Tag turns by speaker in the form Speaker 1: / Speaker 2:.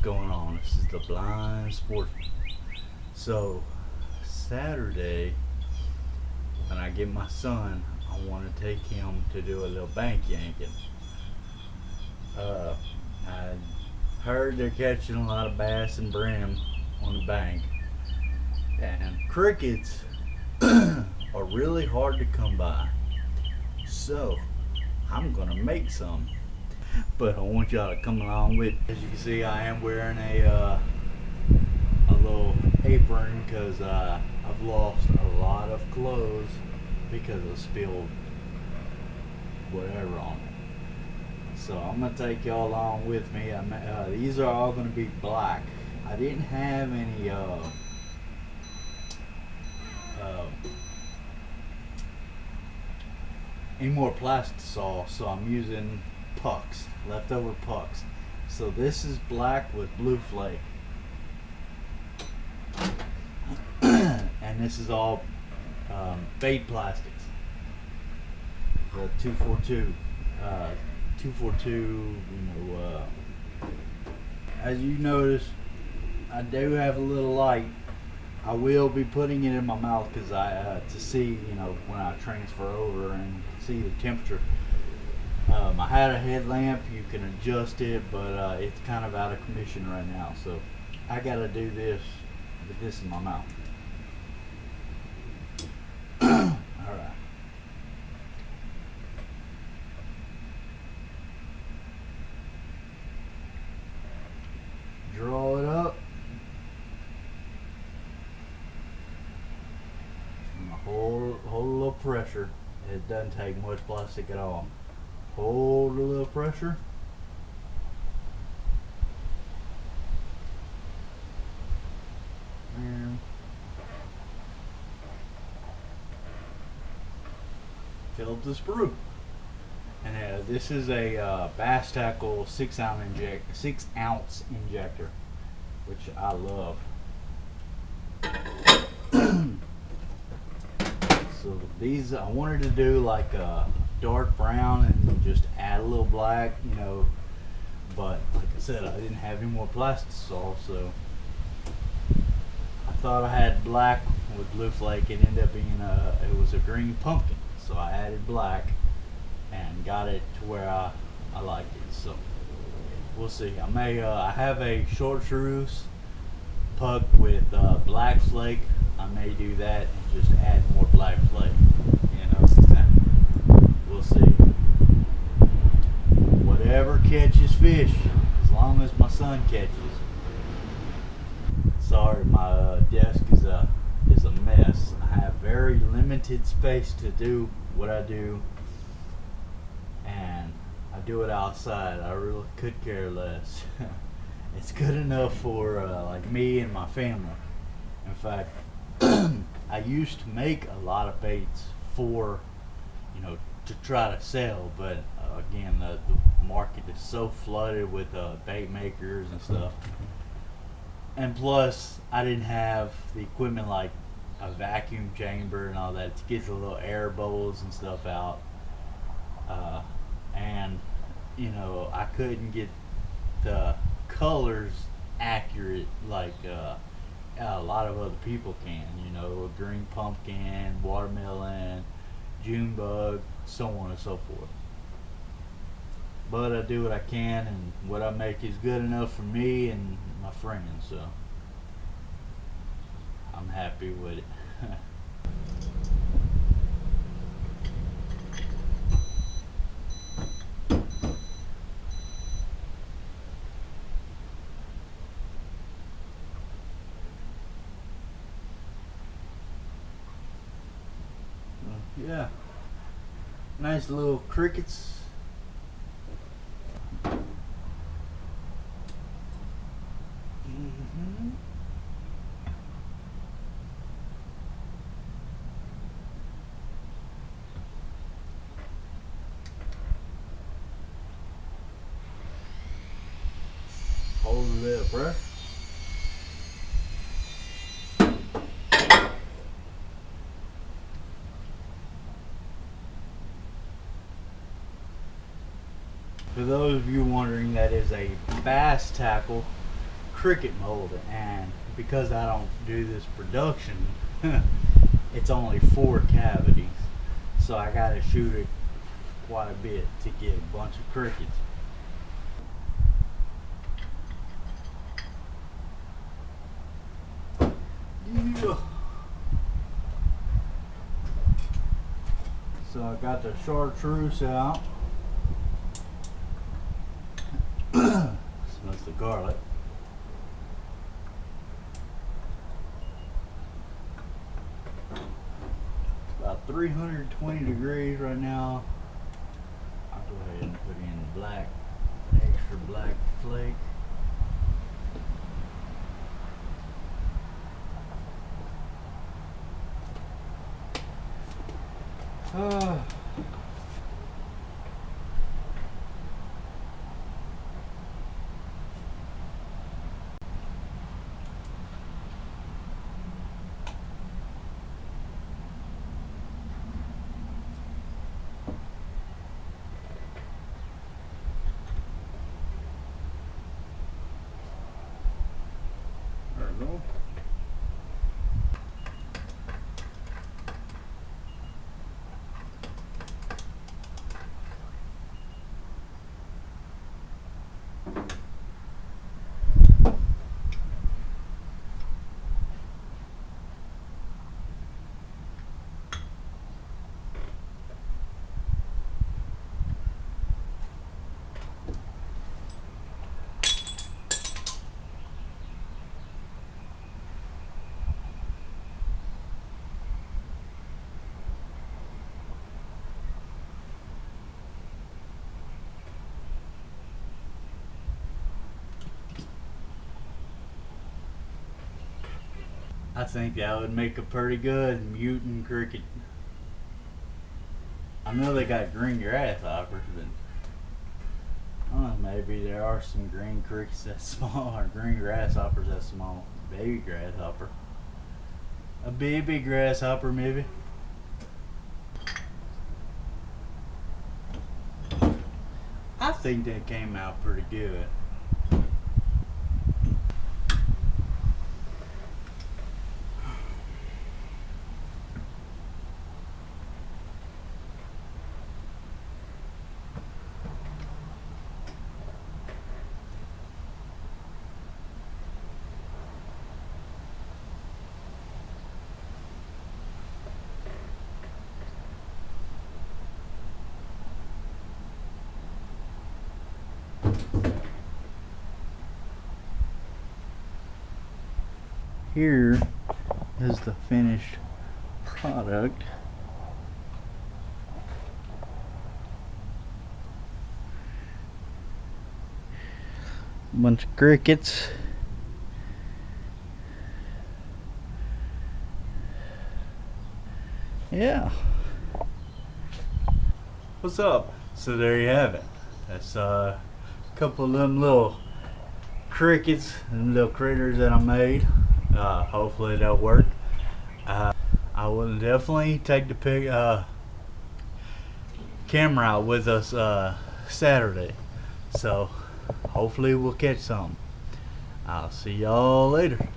Speaker 1: going on? This is the Blind Sportsman. So, Saturday, when I get my son, I want to take him to do a little bank yanking. I heard they're catching a lot of bass and brim on the bank, and crickets are really hard to come by. So, I'm gonna make some, but I want y'all to come along with me. As you can see, I am wearing a little apron because I've lost a lot of clothes because of spilled whatever on it. So I'm gonna take y'all along with me. These are all gonna be black. I didn't have any more plastisol, so I'm using pucks, leftover pucks. So this is black with blue flake, and this is all fade plastics. The 242, 242. As you notice, I do have a little light. I will be putting it in my mouth because to see, when I transfer over and see the temperature. I had a headlamp, you can adjust it, but it's kind of out of commission right now, so I gotta do this with this in my mouth. Alright. Draw it up. Hold a little pressure. It doesn't take much plastic at all. Hold a little pressure. And fill up the sprue. And this is a bass tackle 6-ounce injector, which I love. So these, I wanted to do like a dark brown and just add a little black, but like I said, I didn't have any more plastisol, so I thought I had black with blue flake. It ended up being it was a green pumpkin, so I added black and got it to where I liked it. So we'll see. I have a chartreuse puck with black flake. I may do that and just add more black flake. We'll see. Whatever catches fish, as long as my son catches. Sorry, my desk is a mess. I have very limited space to do what I do, and I do it outside. I really could care less. It's good enough for like me and my family. In fact, I used to make a lot of baits for, to try to sell, but again, the market is so flooded with bait makers and stuff. And plus, I didn't have the equipment like a vacuum chamber and all that to get the little air bubbles and stuff out. And, I couldn't get the colors accurate like a lot of other people can, a green pumpkin, watermelon, June bug, so on and so forth. But I do what I can, and what I make is good enough for me and my friends, so I'm happy with it. Yeah, nice little crickets. Hold a little pressure. For those of you wondering, that is a bass tackle cricket mold, and because I don't do this production, it's only 4 cavities, so I gotta shoot it quite a bit to get a bunch of crickets. Yeah. So I got the chartreuse out. Smells the garlic. It's about 320 degrees right now. I'll go ahead and put in black, extra black flake. There we go. I think that would make a pretty good mutant cricket. I know they got green grasshoppers, but I don't know, maybe there are some green crickets that small, or green grasshoppers that small. Baby grasshopper. A baby grasshopper, maybe. I think that came out pretty good. Here is the finished product. A bunch of crickets. Yeah. What's up? So there you have it. That's a couple of them little crickets and little critters that I made. Hopefully they'll work. I will definitely take the camera out with us Saturday, so hopefully we'll catch some. I'll see y'all later.